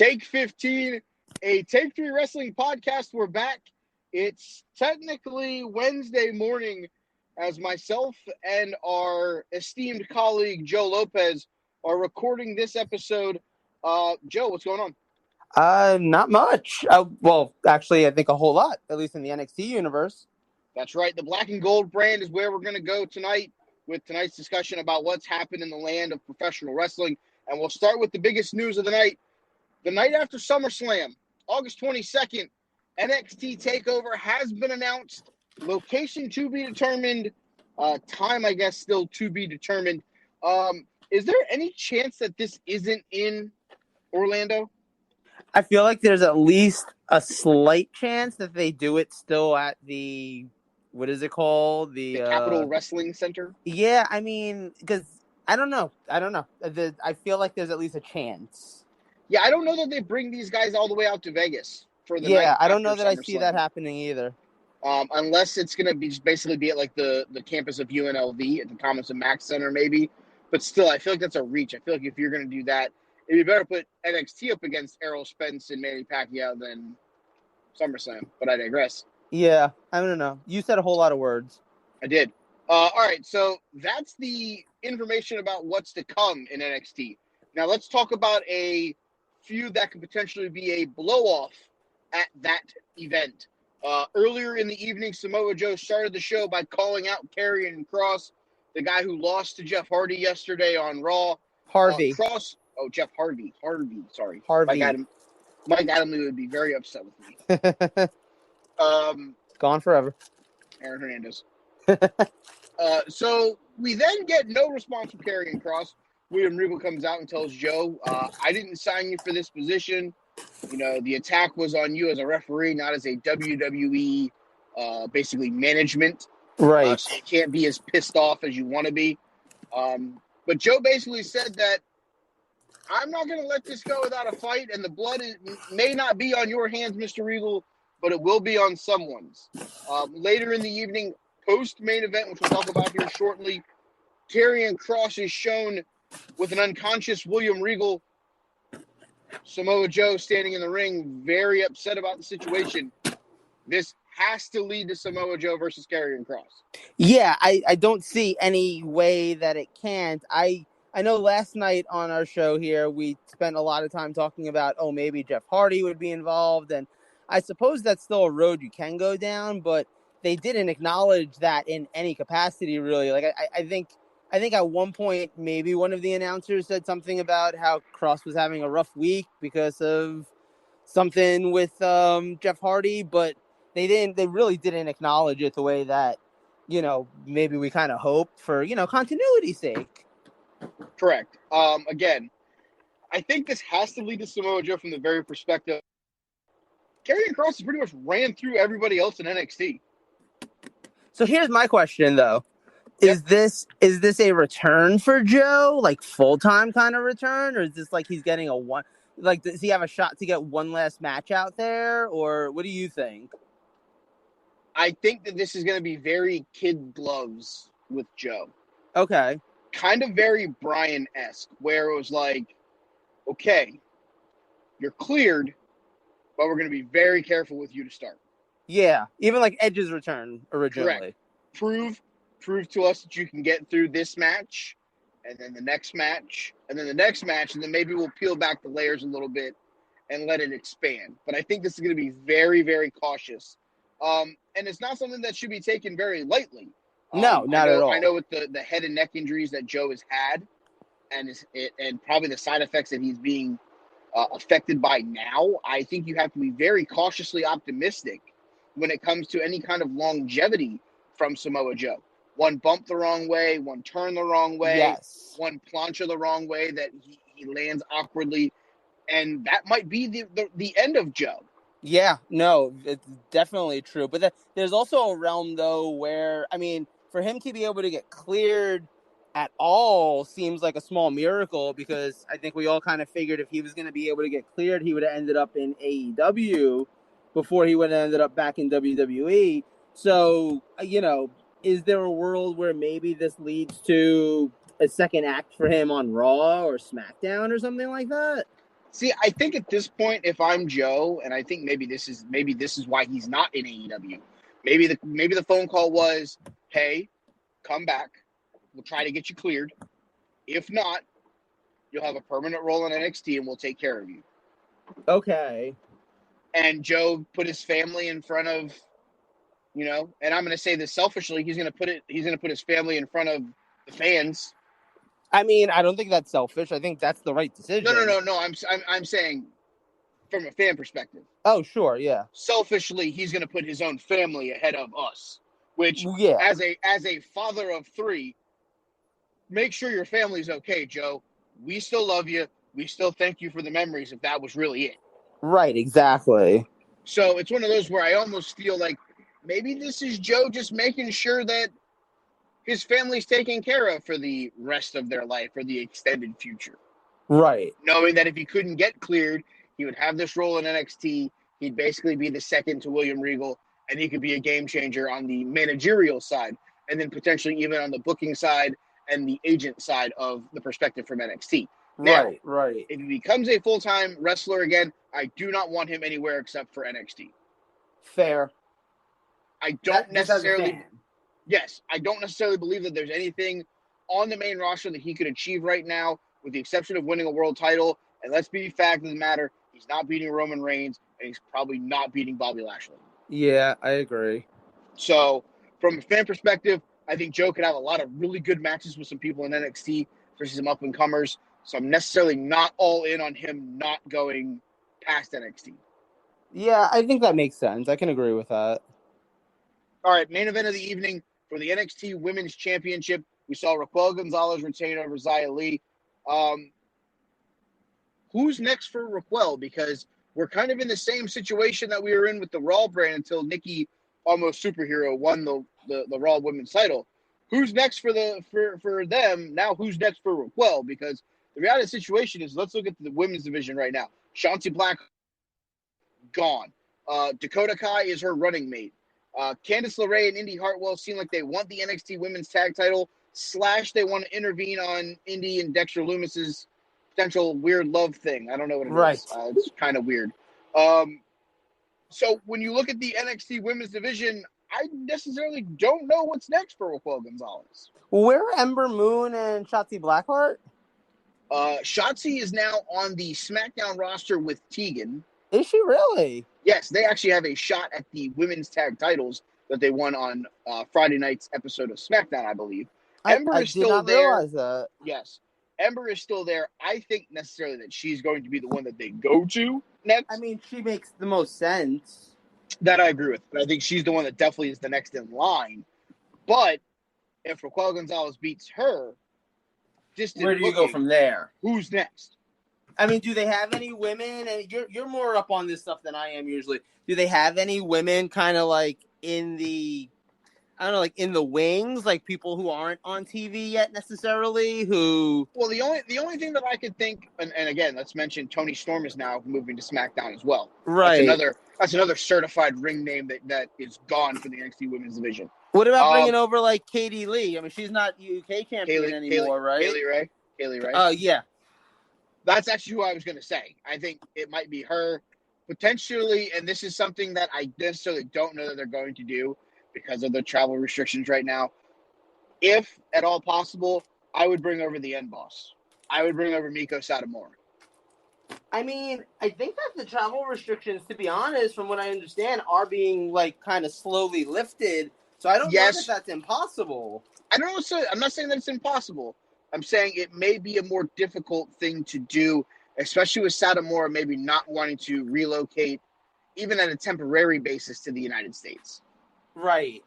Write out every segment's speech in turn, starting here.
Take 15, a Take 3 Wrestling podcast. We're back. It's technically Wednesday morning as myself and our esteemed colleague, Joe Lopez, are recording this episode. Joe, what's going on? Not much. Well, actually, I think a whole lot, at least in the NXT universe. That's right. The Black and Gold brand is where we're going to go tonight with tonight's discussion about what's happened in the land of professional wrestling. And we'll start with the biggest news of the night. The night after Summerslam, August 22nd, NXT Takeover has been announced. Location to be determined. Time, I guess, still to be determined. Is there any chance that this isn't in Orlando? I feel like there's at least a slight chance that they do it still at the, what is it called? The Capitol Wrestling Center? Yeah, I mean, because I don't know. I feel like there's at least a chance. Yeah, I don't know that they bring these guys all the way out to Vegas for the night. Yeah, I don't know that I see that happening either. Unless it's going to be just basically be at like the campus of UNLV at the Thomas and Mack Center maybe. But still, I feel like that's a reach. I feel like if you're going to do that, it'd be better put NXT up against Errol Spence and Manny Pacquiao than SummerSlam. But I digress. Yeah, I don't know. You said a whole lot of words. I did. All right, so that's the information about what's to come in NXT. Now let's talk about a feud that could potentially be a blow-off at that event. Earlier in the evening, Samoa Joe started the show by calling out Karrion Kross, the guy who lost to Jeff Hardy yesterday on Raw. Harvey. Jeff Hardy. Sorry. Harvey. Mike Adamle would be very upset with me. Gone forever. Aaron Hernandez. So we then get no response from Karrion Kross. William Regal comes out and tells Joe, I didn't sign you for this position. You know, the attack was on you as a referee, not as a WWE, basically management. Right. So you can't be as pissed off as you want to be. But Joe basically said that I'm not going to let this go without a fight, and the blood may not be on your hands, Mr. Regal, but it will be on someone's. Later in the evening, post-main event, which we'll talk about here shortly, Karrion Kross is shown with an unconscious William Regal. Samoa Joe standing in the ring, very upset about the situation. This has to lead to Samoa Joe versus Karrion Kross. Yeah, I don't see any way that it can't. I know last night on our show here, we spent a lot of time talking about, maybe Jeff Hardy would be involved. And I suppose that's still a road you can go down, but they didn't acknowledge that in any capacity, really. Like, I think at one point, maybe one of the announcers said something about how Kross was having a rough week because of something with Jeff Hardy, but they really didn't acknowledge it the way that, maybe we kind of hoped for, continuity's sake. Correct. Again, I think this has to lead to Samoa Joe from the very perspective. Karrion Kross has pretty much ran through everybody else in NXT. So here's my question, though. Is this a return for Joe, like full-time kind of return, or is this like he's getting does he have a shot to get one last match out there, or what do you think? I think that this is going to be very kid gloves with Joe. Okay. Kind of very Bryan-esque, where it was like, okay, you're cleared, but we're going to be very careful with you to start. Yeah, even like Edge's return originally. Correct. Prove to us that you can get through this match, and then the next match, and then the next match, and then maybe we'll peel back the layers a little bit and let it expand. But I think this is going to be very, very cautious. And it's not something that should be taken very lightly. No, not at all. I know with the head and neck injuries that Joe has had, and probably the side effects that he's being affected by now, I think you have to be very cautiously optimistic when it comes to any kind of longevity from Samoa Joe. One bump the wrong way, one turn the wrong way, yes. One plancha the wrong way that he lands awkwardly, and that might be the end of Joe. Yeah, no, it's definitely true. But there's also a realm, though, where, I mean, for him to be able to get cleared at all seems like a small miracle, because I think we all kind of figured if he was going to be able to get cleared, he would have ended up in AEW before he would have ended up back in WWE. So, is there a world where maybe this leads to a second act for him on Raw or SmackDown or something like that? See, I think at this point, if I'm Joe, and I think maybe this is why he's not in AEW. Maybe the phone call was, "Hey, come back. We'll try to get you cleared. If not, you'll have a permanent role in NXT, and we'll take care of you." Okay. And Joe put his family in front of, and I'm going to say this selfishly, he's going to put his family in front of the fans. I mean, I don't think that's selfish. I think that's the right decision. No. I'm saying from a fan perspective. Oh, sure, yeah. Selfishly, he's going to put his own family ahead of us, which, yeah, as a father of three, make sure your family's okay, Joe. We still love you. We still thank you for the memories if that was really it. Right, exactly. So it's one of those where I almost feel like maybe this is Joe just making sure that his family's taken care of for the rest of their life or the extended future. Right. Knowing that if he couldn't get cleared, he would have this role in NXT. He'd basically be the second to William Regal, and he could be a game changer on the managerial side, and then potentially even on the booking side and the agent side of the perspective from NXT. Now, Right. if he becomes a full-time wrestler again, I do not want him anywhere except for NXT. Fair. I don't necessarily believe that there's anything on the main roster that he could achieve right now, with the exception of winning a world title. And let's be fact of the matter, he's not beating Roman Reigns, and he's probably not beating Bobby Lashley. Yeah, I agree. So, from a fan perspective, I think Joe could have a lot of really good matches with some people in NXT, especially some up-and-comers. So I'm necessarily not all in on him not going past NXT. Yeah, I think that makes sense. I can agree with that. All right, main event of the evening for the NXT Women's Championship. We saw Raquel Gonzalez retain over Xia Li. Who's next for Raquel? Because we're kind of in the same situation that we were in with the Raw brand until Nikki, almost superhero, won the Raw Women's title. Who's next for them? Now who's next for Raquel? Because the reality of the situation is, let's look at the women's division right now. Shotzi Black, gone. Dakota Kai is her running mate. Candice LeRae and Indy Hartwell seem like they want the NXT Women's Tag Title, / they want to intervene on Indy and Dexter Lumis's potential weird love thing. I don't know what it is. It's kind of weird. So when you look at the NXT Women's Division, I necessarily don't know what's next for Raquel Gonzalez. Where are Ember Moon and Shotzi Blackheart? Shotzi is now on the SmackDown roster with Tegan. Is she really? Yes, they actually have a shot at the women's tag titles that they won on Friday night's episode of SmackDown, I believe. Ember is still not there. Realize that. Yes, Ember is still there. I think necessarily that she's going to be the one that they go to next. I mean, she makes the most sense. That I agree with. But I think she's the one that definitely is the next in line. But if Raquel Gonzalez beats her, where do you go from there? Who's next? I mean, do they have any women? And you're more up on this stuff than I am usually. Do they have any women kind of like in the, I don't know, like in the wings, like people who aren't on TV yet necessarily? Who? Well, the only thing that I could think, and again, let's mention Toni Storm is now moving to SmackDown as well. Right. That's another certified ring name that is gone from the NXT Women's Division. What about bringing over like Katie Lee? I mean, she's not UK champion anymore, right? Kaylee Ray. Yeah. That's actually who I was going to say. I think it might be her, potentially, and this is something that I necessarily don't know that they're going to do because of the travel restrictions right now. If at all possible, I would bring over the End Boss. I would bring over Miko Satomura. I mean, I think that the travel restrictions, to be honest, from what I understand, are being like kind of slowly lifted. So I don't know if that's impossible. I don't know. I'm not saying that it's impossible. I'm saying it may be a more difficult thing to do, especially with Satomura maybe not wanting to relocate, even at a temporary basis, to the United States. Right.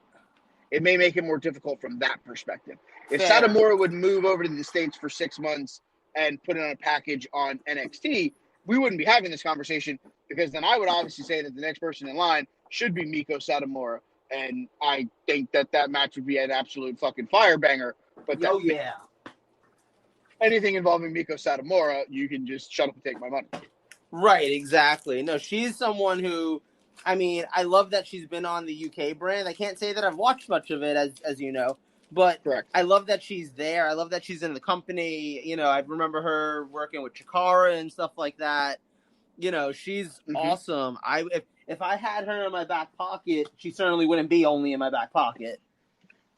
It may make it more difficult from that perspective. If Satomura would move over to the States for 6 months and put it on a package on NXT, we wouldn't be having this conversation, because then I would obviously say that the next person in line should be Miko Satomura. And I think that match would be an absolute fucking firebanger. But anything involving Miko Satomura, you can just shut up and take my money. Right, exactly. No, she's someone who, I mean, I love that she's been on the UK brand. I can't say that I've watched much of it, as you know, But Correct. I love that she's there. I love that she's in the company. You know, I remember her working with Chikara and stuff like that. You know, she's awesome. If I had her in my back pocket, she certainly wouldn't be only in my back pocket.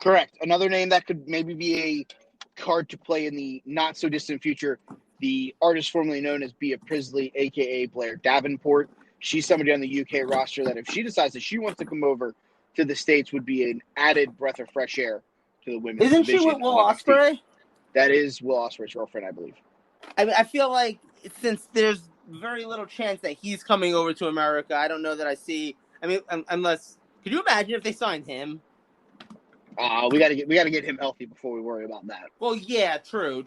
Correct. Another name that could maybe be a card to play in the not so distant future, the artist formerly known as Bea Priestley, aka Blair Davenport. She's somebody on the UK roster that if she decides that she wants to come over to the States would be an added breath of fresh air to the women's Isn't she division with Will of NXT. Ospreay? That is Will Ospreay's girlfriend, I believe. I mean, I feel like since there's very little chance that he's coming over to America, I don't know that I see. I mean, unless could you imagine if they signed him? We gotta get him healthy before we worry about that. Well, yeah, true.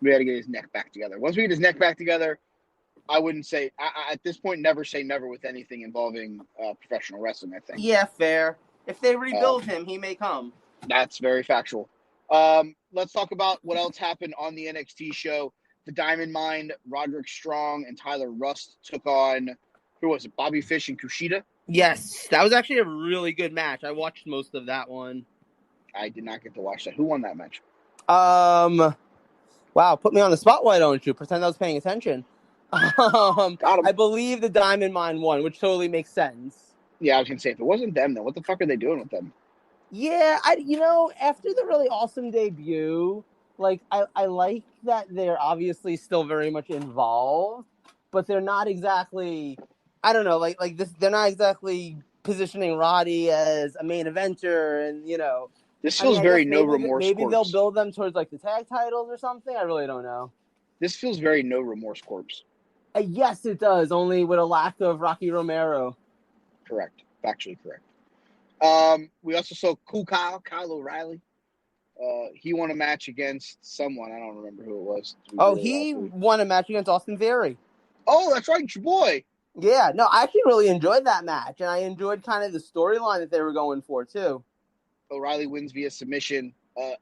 We gotta get his neck back together. Once we get his neck back together, I wouldn't say at this point never say never with anything involving professional wrestling. I think. Yeah, fair. If they rebuild him, he may come. That's very factual. Let's talk about what else happened on the NXT show. The Diamond Mine, Roderick Strong, and Tyler Rust took on, who was it, Bobby Fish and Kushida? Yes, that was actually a really good match. I watched most of that one. I did not get to watch that. Who won that match? Wow, put me on the spot, why don't you? Pretend I was paying attention. I believe the Diamond Mine won, which totally makes sense. Yeah, I was going to say, if it wasn't them, then what the fuck are they doing with them? Yeah, after the really awesome debut, like, I like that they're obviously still very much involved, but they're not exactly, I don't know, like this, they're not exactly positioning Roddy as a main eventer, and, you know. This feels very No Remorse Maybe corpse. they'll build them towards, like, the tag titles or something. I really don't know. This feels very No Remorse corpse. Yes, it does, only with a lack of Rocky Romero. Correct. Factually correct. We also saw Kyle O'Reilly. He won a match against someone. I don't remember who it was. He won a match against Austin Theory. Oh, that's right, your boy. Yeah, no, I actually really enjoyed that match, and I enjoyed kind of the storyline that they were going for, too. O'Reilly wins via submission.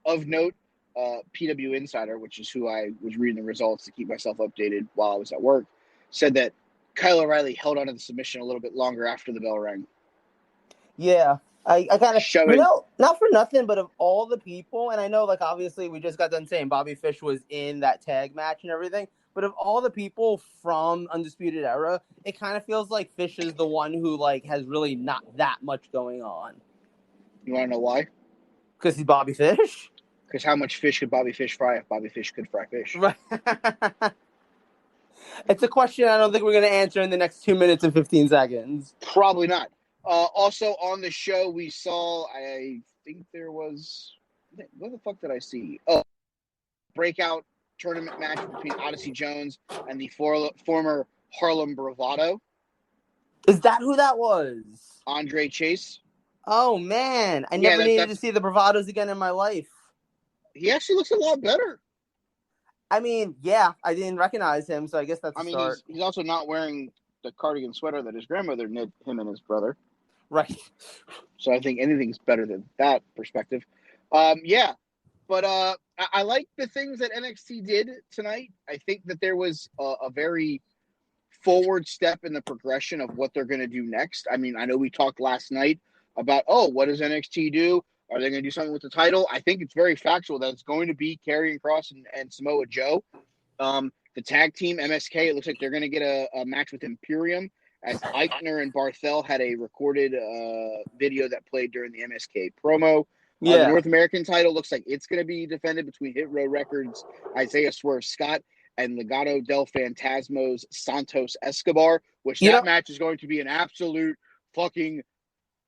Of note, PW Insider, which is who I was reading the results to keep myself updated while I was at work, said that Kyle O'Reilly held on to the submission a little bit longer after the bell rang. Yeah, I kind of, not for nothing, but of all the people, and I know, like, obviously we just got done saying Bobby Fish was in that tag match and everything, but of all the people from Undisputed Era, it kind of feels like Fish is the one who, like, has really not that much going on. You want to know why? Because he's Bobby Fish? Because how much fish could Bobby Fish fry if Bobby Fish could fry fish? Right. It's a question I don't think we're going to answer in the next 2 minutes and 15 seconds. Probably not. Also on the show, we saw, I think there was, what the fuck did I see? Oh, breakout tournament match between Odyssey Jones and the former Harlem Bravado. Is that who that was? Andre Chase. Oh, man. I never needed to see the Bravados again in my life. He actually looks a lot better. I mean, yeah, I didn't recognize him, so I guess that's a start. He's also not wearing the cardigan sweater that his grandmother knit him and his brother. Right. So I think anything's better than that perspective. Yeah. But I like the things that NXT did tonight. I think that there was a very forward step in the progression of what they're going to do next. I mean, I know we talked last night about, what does NXT do? Are they going to do something with the title? I think it's very factual that it's going to be Karrion Kross and Samoa Joe. The tag team, MSK, it looks like they're going to get a match with Imperium, as Eichner and Barthel had a recorded video that played during the MSK promo. The North American title looks like it's going to be defended between Hit Row Records, Isaiah Swerve Scott, and Legado del Fantasma's Santos Escobar, which match is going to be an absolute fucking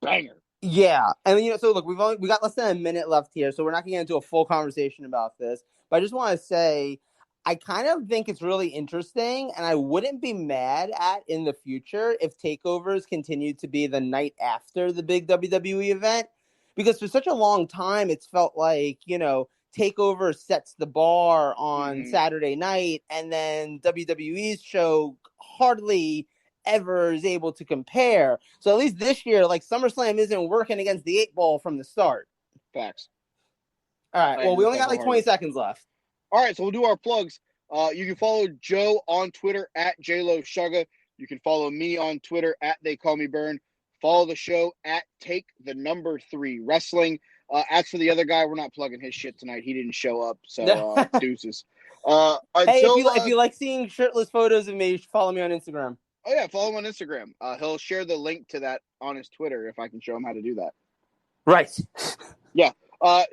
banger. Yeah, and so look, we got less than a minute left here, so we're not going to get into a full conversation about this. But I just want to say, I kind of think it's really interesting, and I wouldn't be mad at in the future if takeovers continue to be the night after the big WWE event, because for such a long time it's felt like, takeover sets the bar on Saturday night, and then WWE's show hardly ever is able to compare. So at least this year, like, Summerslam isn't working against the 8-ball from the start. Facts. All right. Well, we only got like 20 seconds left. All right. So we'll do our plugs. You can follow Joe on Twitter at JLoShuga. You can follow me on Twitter at TheyCallMeBurn. Follow the show at Take the Number 3 Wrestling. As for the other guy, we're not plugging his shit tonight. He didn't show up, so deuces. Hey, Until if you like seeing shirtless photos of me, follow me on Instagram. oh yeah, follow him on Instagram. He'll share the link to that on his Twitter if I can show him how to do that. Right. Yeah.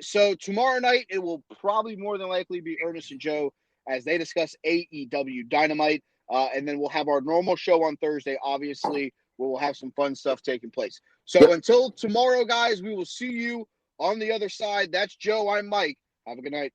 So tomorrow night it will probably more than likely be Ernest and Joe as they discuss AEW Dynamite, and then we'll have our normal show on Thursday. Obviously, where we'll have some fun stuff taking place. So until tomorrow, guys, we will see you on the other side. That's Joe. I'm Mike. Have a good night.